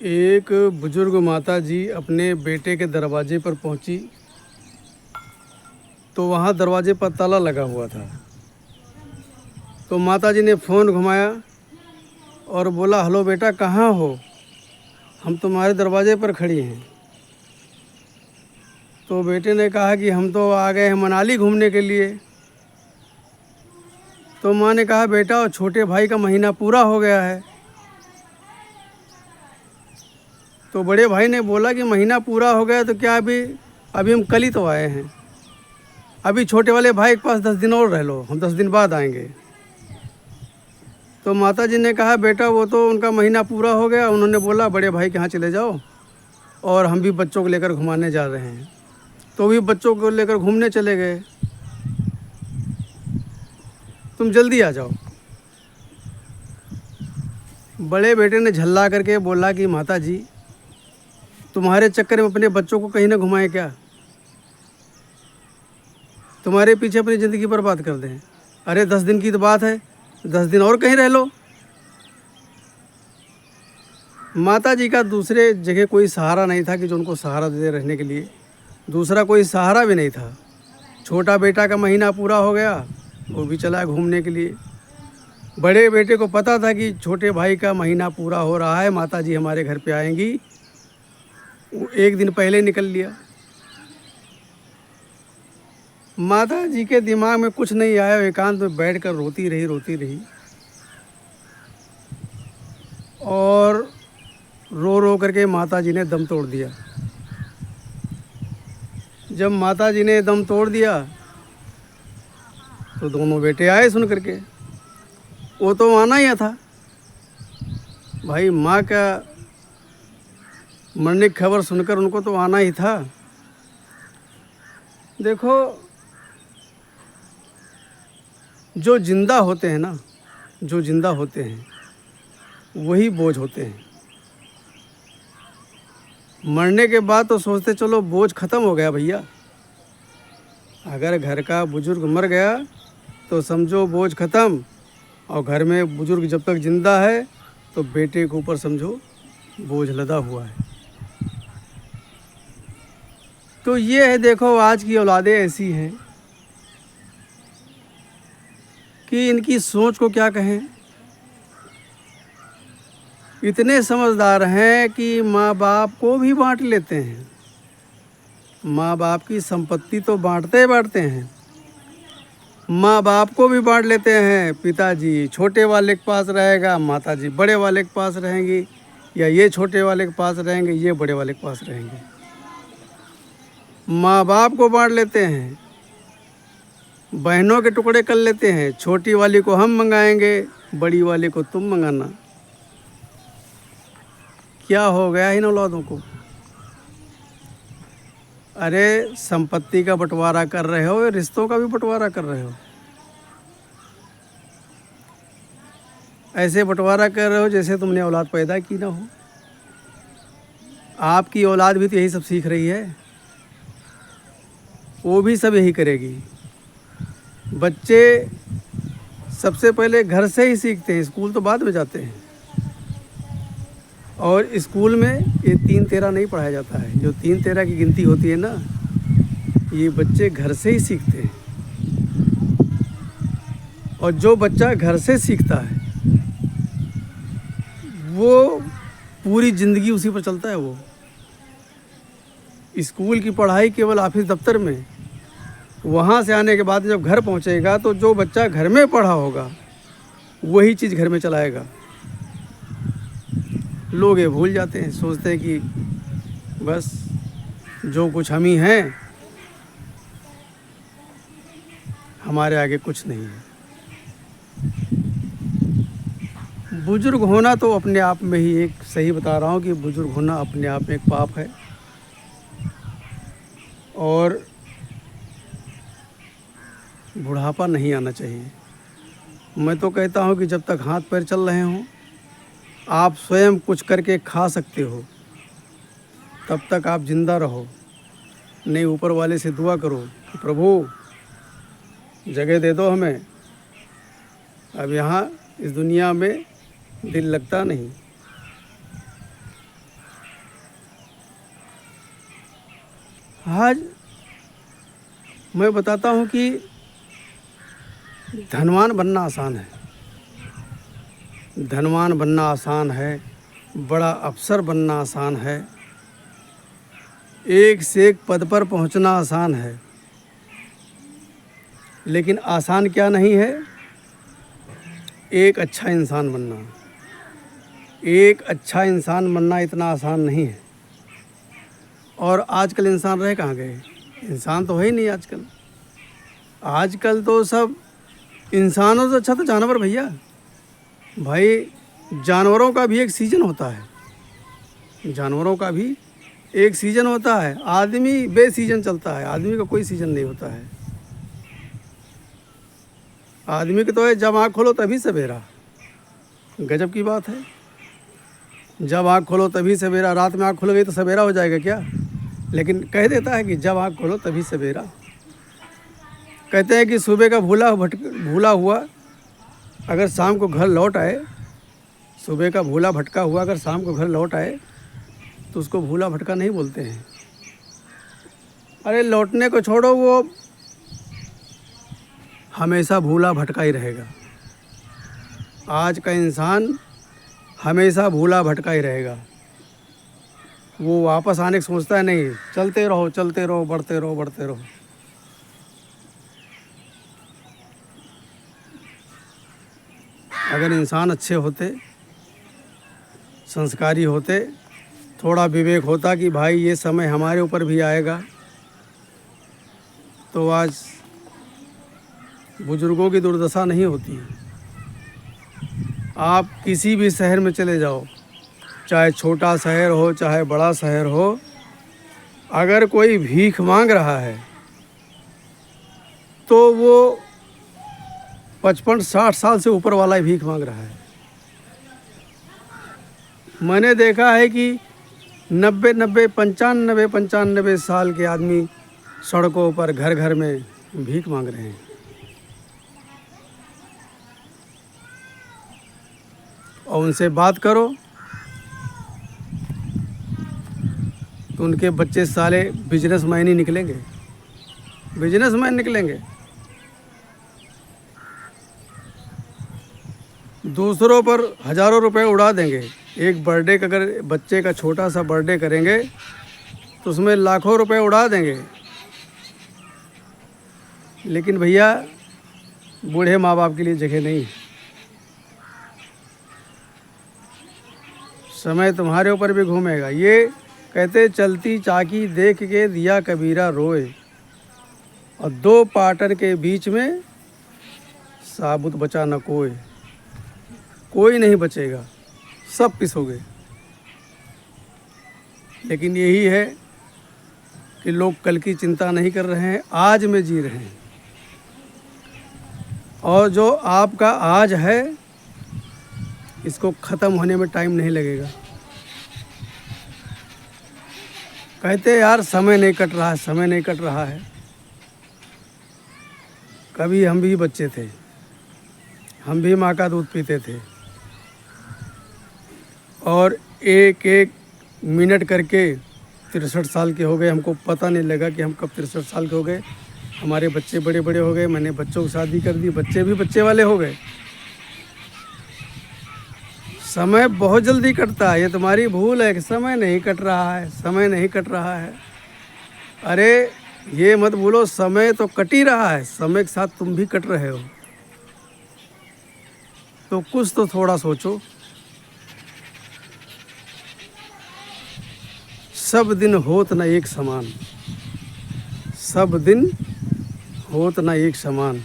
एक बुजुर्ग माता जी अपने बेटे के दरवाजे पर पहुंची तो वहां दरवाजे पर ताला लगा हुआ था। तो माता जी ने फ़ोन घुमाया और बोला, हेलो बेटा, कहाँ हो? हम तुम्हारे दरवाजे पर खड़ी हैं। तो बेटे ने कहा कि हम तो आ गए हैं मनाली घूमने के लिए। तो माँ ने कहा, बेटा, और छोटे भाई का महीना पूरा हो गया है। तो बड़े भाई ने बोला कि महीना पूरा हो गया तो क्या, अभी अभी हम कल ही तो आए हैं। अभी छोटे वाले भाई के पास 10 दिन और रह लो, हम 10 दिन बाद आएंगे। तो माता जी ने कहा, बेटा, वो तो उनका महीना पूरा हो गया। उन्होंने बोला, बड़े भाई के यहाँ चले जाओ, और हम भी बच्चों को लेकर घुमाने जा रहे हैं। तो भी बच्चों को लेकर घूमने चले गए। तुम जल्दी आ जाओ। बड़े बेटे ने झल्ला करके बोला कि माता जी, तुम्हारे चक्कर में अपने बच्चों को कहीं ना घुमाए क्या? तुम्हारे पीछे अपनी ज़िंदगी बर्बाद कर दें। अरे 10 दिन की तो बात है, 10 दिन और कहीं रह लो। माता जी का दूसरे जगह कोई सहारा नहीं था कि जो उनको सहारा दे रहने के लिए। दूसरा कोई सहारा भी नहीं था। छोटा बेटा का महीना पूरा हो गया, वो भी चला घूमने के लिए। बड़े बेटे को पता था कि छोटे भाई का महीना पूरा हो रहा है, माता जी हमारे घर पे आएंगी। वो एक दिन पहले निकल लिया। माता जी के दिमाग में कुछ नहीं आया, एकांत में बैठकर रोती रही और रो रो करके माता जी ने दम तोड़ दिया। जब माता जी ने दम तोड़ दिया तो दोनों बेटे आए सुन करके। वो तो आना ही था भाई, माँ का मरने की खबर सुनकर उनको तो आना ही था। देखो, जो जिंदा होते हैं ना, जो जिंदा होते हैं वही बोझ होते हैं। मरने के बाद तो सोचते चलो बोझ ख़त्म हो गया भैया। अगर घर का बुजुर्ग मर गया तो समझो बोझ ख़त्म, और घर में बुजुर्ग जब तक ज़िंदा है तो बेटे के ऊपर समझो बोझ लदा हुआ है। तो ये है, देखो आज की औलादें ऐसी हैं कि इनकी सोच को क्या कहें। इतने समझदार हैं कि माँ बाप को भी बांट लेते हैं। माँ बाप की संपत्ति तो बांटते हैं, माँ बाप को भी बांट लेते हैं। पिताजी छोटे वाले के पास रहेगा, माताजी बड़े वाले के पास रहेंगी, या ये छोटे वाले के पास रहेंगे, ये बड़े वाले के पास रहेंगे। माँ बाप को बांट लेते हैं, बहनों के टुकड़े कर लेते हैं। छोटी वाली को हम मंगाएंगे, बड़ी वाली को तुम मंगाना। क्या हो गया इन औलादों को? अरे संपत्ति का बंटवारा कर रहे हो, रिश्तों का भी बंटवारा कर रहे हो। ऐसे बंटवारा कर रहे हो जैसे तुमने औलाद पैदा की ना हो। आपकी औलाद भी तो यही सब सीख रही है, वो भी सब यही करेगी। बच्चे सबसे पहले घर से ही सीखते हैं, स्कूल तो बाद में जाते हैं। और स्कूल में ये 3 तेरा नहीं पढ़ाया जाता है। जो 3 तेरा की गिनती होती है ना, ये बच्चे घर से ही सीखते हैं। और जो बच्चा घर से सीखता है वो पूरी ज़िंदगी उसी पर चलता है। वो स्कूल की पढ़ाई केवल ऑफिस दफ्तर में, वहाँ से आने के बाद जब घर पहुँचेगा तो जो बच्चा घर में पढ़ा होगा वही चीज़ घर में चलाएगा। लोग ये भूल जाते हैं, सोचते हैं कि बस जो कुछ हम ही हैं, हमारे आगे कुछ नहीं है। बुजुर्ग होना तो अपने आप में ही एक, सही बता रहा हूँ कि बुजुर्ग होना अपने आप में एक पाप है। और बुढ़ापा नहीं आना चाहिए। मैं तो कहता हूँ कि जब तक हाथ पैर चल रहे हों, आप स्वयं कुछ करके खा सकते हो, तब तक आप जिंदा रहो। नहीं, ऊपर वाले से दुआ करो कि प्रभु जगह दे दो हमें, अब यहाँ इस दुनिया में दिल लगता नहीं। आज मैं बताता हूँ कि धनवान बनना आसान है, धनवान बनना आसान है, बड़ा अफसर बनना आसान है, एक से एक पद पर पहुंचना आसान है, लेकिन आसान क्या नहीं है? एक अच्छा इंसान बनना। एक अच्छा इंसान बनना इतना आसान नहीं है। और आजकल इंसान रह कहाँ गए? इंसान तो है ही नहीं आजकल। आजकल तो सब इंसानों से अच्छा तो जानवर भैया। भाई जानवरों का भी एक सीजन होता है, जानवरों का भी एक सीजन होता है। आदमी बेसीजन चलता है, आदमी का कोई सीजन नहीं होता है। आदमी के तो है जब आँख खोलो तभी सवेरा। गजब की बात है, जब आँख खोलो तभी सवेरा। रात में आँख खुल गई तो सवेरा हो जाएगा क्या? लेकिन कह देता है कि जब आँख खोलो तभी सवेरा। कहते हैं कि सुबह का भूला हुआ अगर शाम को घर लौट आए, सुबह का भूला भटका हुआ अगर शाम को घर लौट आए तो उसको भूला भटका नहीं बोलते हैं। अरे लौटने को छोड़ो, वो हमेशा भूला भटका ही रहेगा। आज का इंसान हमेशा भूला भटका ही रहेगा। वो वापस आने की सोचता है नहीं, चलते रहो चलते रहो, बढ़ते रहो बढ़ते रहो। अगर इंसान अच्छे होते, संस्कारी होते, थोड़ा विवेक होता कि भाई ये समय हमारे ऊपर भी आएगा, तो आज बुजुर्गों की दुर्दशा नहीं होती। आप किसी भी शहर में चले जाओ, चाहे छोटा शहर हो चाहे बड़ा शहर हो, अगर कोई भीख मांग रहा है तो वो 55-60 साल से ऊपर वाला ही भीख मांग रहा है। मैंने देखा है कि 90-90, 95-95 साल के आदमी सड़कों पर घर घर में भीख मांग रहे हैं। और उनसे बात करो तो उनके बच्चे साले बिजनेसमैन ही निकलेंगे, बिजनेसमैन निकलेंगे। दूसरों पर हज़ारों रुपए उड़ा देंगे। एक बर्थडे का अगर बच्चे का छोटा सा बर्थडे करेंगे तो उसमें लाखों रुपए उड़ा देंगे। लेकिन भैया बूढ़े माँ बाप के लिए जगह नहीं। समय तुम्हारे ऊपर भी घूमेगा। ये कहते चलती चाकी देख के दिया कबीरा रोए, और दो पार्टनर के बीच में साबुत बचा न कोई। कोई नहीं बचेगा, सब पिसोगे। लेकिन यही है कि लोग कल की चिंता नहीं कर रहे हैं, आज में जी रहे हैं। और जो आपका आज है इसको ख़त्म होने में टाइम नहीं लगेगा। कहते यार समय नहीं कट रहा है, समय नहीं कट रहा है। कभी हम भी बच्चे थे, हम भी माँ का दूध पीते थे, और एक एक मिनट करके 63 साल के हो गए। हमको पता नहीं लगा कि हम कब 63 साल के हो गए। हमारे बच्चे बड़े बड़े हो गए, मैंने बच्चों की शादी कर दी, बच्चे भी बच्चे वाले हो गए। समय बहुत जल्दी कटता है। ये तुम्हारी भूल है कि समय नहीं कट रहा है, समय नहीं कट रहा है। अरे ये मत भूलो, समय तो कट ही रहा है, समय के साथ तुम भी कट रहे हो। तो कुछ तो थोड़ा सोचो। सब दिन होत न एक समान, सब दिन होत न एक समान।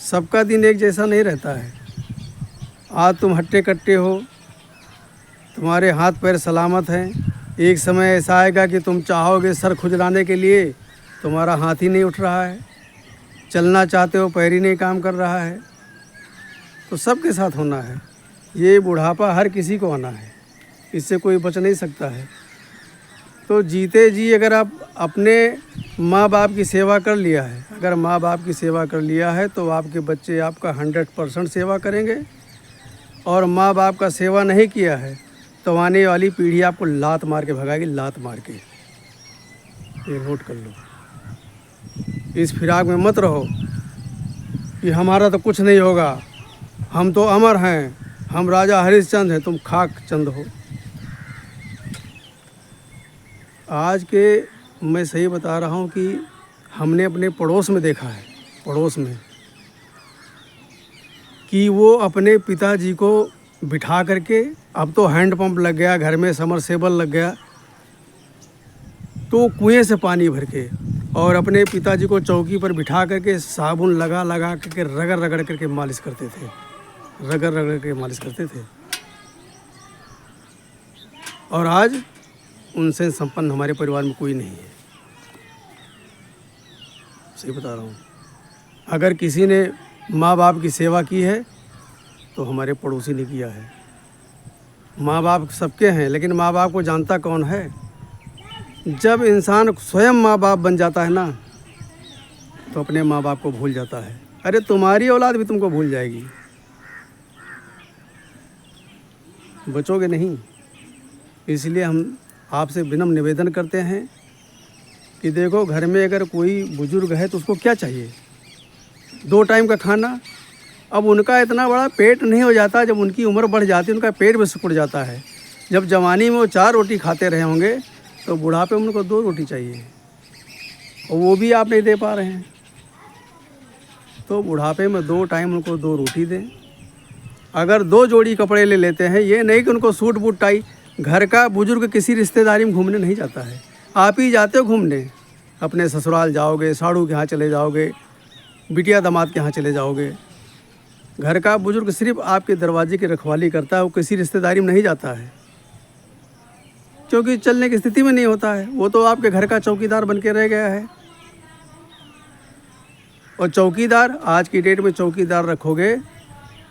सबका दिन एक जैसा नहीं रहता है। आज तुम हट्टे कट्टे हो, तुम्हारे हाथ पैर सलामत हैं, एक समय ऐसा आएगा कि तुम चाहोगे सर खुजलाने के लिए, तुम्हारा हाथ ही नहीं उठ रहा है, चलना चाहते हो पैर ही नहीं काम कर रहा है। तो सबके साथ होना है। ये बुढ़ापा हर किसी को आना है, इससे कोई बच नहीं सकता है। तो जीते जी अगर आप अपने माँ बाप की सेवा कर लिया है, अगर माँ बाप की सेवा कर लिया है तो आपके बच्चे आपका 100% सेवा करेंगे। और माँ बाप का सेवा नहीं किया है तो आने वाली पीढ़ी आपको लात मार के भगाएगी, लात मार के। ये नोट कर लो। इस फिराक में मत रहो कि हमारा तो कुछ नहीं होगा, हम तो अमर हैं, हम राजा हरिश्चंद्र हैं, तुम खाक चंद हो। आज के मैं सही बता रहा हूँ कि हमने अपने पड़ोस में देखा है, पड़ोस में, कि वो अपने पिताजी को बिठा करके, अब तो हैंडपंप लग गया घर में, समरसेबल लग गया, तो कुएं से पानी भर के और अपने पिताजी को चौकी पर बिठा करके साबुन लगा लगा करके रगड़ रगड़ करके मालिश करते थे, रगड़ रगड़ के मालिश करते थे। और आज उनसे संपन्न हमारे परिवार में कोई नहीं है, सही बता रहा हूँ। अगर किसी ने माँ बाप की सेवा की है तो हमारे पड़ोसी ने किया है। माँ बाप सबके हैं, लेकिन माँ बाप को जानता कौन है? जब इंसान स्वयं माँ बाप बन जाता है ना, तो अपने माँ बाप को भूल जाता है। अरे तुम्हारी औलाद भी तुमको भूल जाएगी, बचोगे नहीं। इसलिए हम आपसे विनम्र निवेदन करते हैं कि देखो, घर में अगर कोई बुजुर्ग है तो उसको क्या चाहिए? 2 टाइम का खाना। अब उनका इतना बड़ा पेट नहीं हो जाता, जब उनकी उम्र बढ़ जाती है उनका पेट भी सिकुड़ जाता है। जब जवानी में वो 4 रोटी खाते रहे होंगे तो बुढ़ापे में उनको 2 रोटी चाहिए, और वो भी आप नहीं दे पा रहे हैं। तो बुढ़ापे में 2 टाइम उनको 2 रोटी दें। अगर 2 जोड़ी कपड़े ले लेते हैं, ये नहीं कि उनको सूट बूट टाई। घर का बुजुर्ग किसी रिश्तेदारी में घूमने नहीं जाता है, आप ही जाते हो घूमने। अपने ससुराल जाओगे, साड़ू के यहाँ चले जाओगे, बिटिया दामाद के यहाँ चले जाओगे। घर का बुजुर्ग सिर्फ आपके दरवाजे की रखवाली करता है, वो किसी रिश्तेदारी में नहीं जाता है, क्योंकि चलने की स्थिति में नहीं होता है। वो तो आपके घर का चौकीदार बन के रह गया है। और चौकीदार, आज की डेट में चौकीदार रखोगे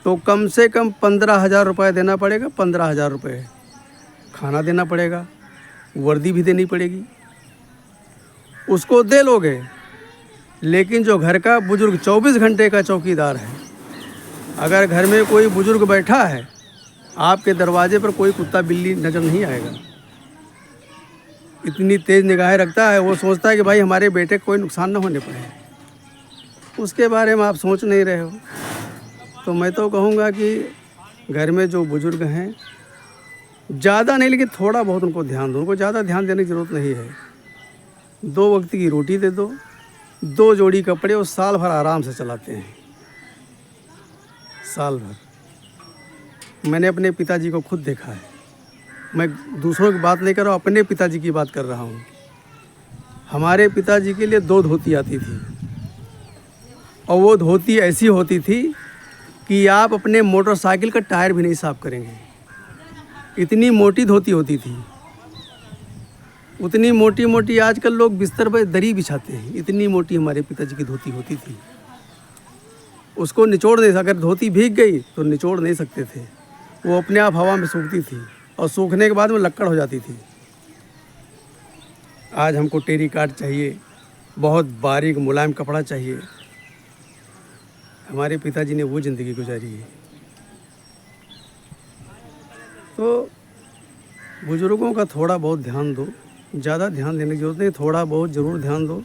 तो कम से कम 15,000 रुपये देना पड़ेगा। 15,000 रुपये खाना देना पड़ेगा, वर्दी भी देनी पड़ेगी, उसको दे लोगे। लेकिन जो घर का बुजुर्ग 24 घंटे का चौकीदार है, अगर घर में कोई बुजुर्ग बैठा है, आपके दरवाजे पर कोई कुत्ता बिल्ली नज़र नहीं आएगा। इतनी तेज़ निगाहें रखता है, वो सोचता है कि भाई हमारे बेटे को कोई नुकसान ना होने पाए। उसके बारे में आप सोच नहीं रहे हो। तो मैं तो कहूँगा कि घर में जो बुजुर्ग हैं, ज़्यादा नहीं लेकिन थोड़ा बहुत उनको ध्यान दो। उनको ज़्यादा ध्यान देने की ज़रूरत नहीं है। 2 वक्त की रोटी दे दो, 2 जोड़ी कपड़े, और साल भर आराम से चलाते हैं, साल भर। मैंने अपने पिताजी को खुद देखा है। मैं दूसरों की बात नहीं कर रहा हूँ, अपने पिताजी की बात कर रहा हूँ। हमारे पिताजी के लिए 2 धोती आती थी, और वो धोती ऐसी होती थी कि आप अपने मोटरसाइकिल का टायर भी नहीं साफ़ करेंगे, इतनी मोटी धोती होती थी। उतनी मोटी मोटी आजकल लोग बिस्तर पर दरी बिछाते हैं, इतनी मोटी हमारे पिताजी की धोती होती थी। उसको निचोड़ नहीं, अगर धोती भीग गई तो निचोड़ नहीं सकते थे, वो अपने आप हवा में सूखती थी, और सूखने के बाद में लक्कड़ हो जाती थी। आज हमको टेरी काट चाहिए, बहुत बारीक मुलायम कपड़ा चाहिए। हमारे पिताजी ने वो ज़िंदगी गुजारी है। तो बुज़ुर्गों का थोड़ा बहुत ध्यान दो, ज़्यादा ध्यान देने की ज़रूरत नहीं, थोड़ा बहुत ज़रूर ध्यान दो।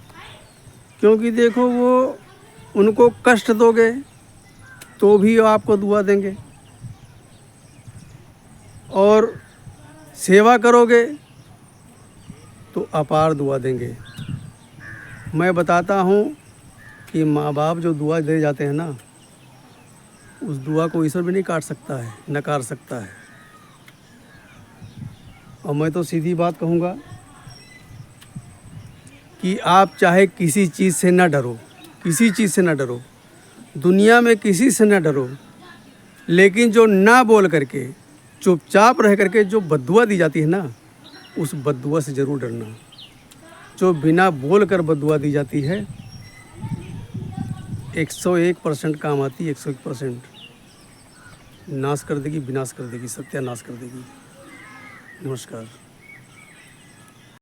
क्योंकि देखो, वो उनको कष्ट दोगे तो भी वो आपको दुआ देंगे, और सेवा करोगे तो अपार दुआ देंगे। मैं बताता हूँ कि माँ बाप जो दुआ दे जाते हैं ना, उस दुआ को ईश्वर भी नहीं काट सकता है, नकार सकता है। और मैं तो सीधी बात कहूँगा कि आप चाहे किसी चीज़ से ना डरो, किसी चीज़ से ना डरो, दुनिया में किसी से ना डरो, लेकिन जो ना बोल करके, चुपचाप रह करके जो बद्दुआ दी जाती है ना, उस बद्दुआ से ज़रूर डरना। जो बिना बोल कर बद्दुआ दी जाती है, 101% काम आती है, 101% नाश कर देगी, विनाश कर देगी, सत्यानाश कर देगी। नमस्कार।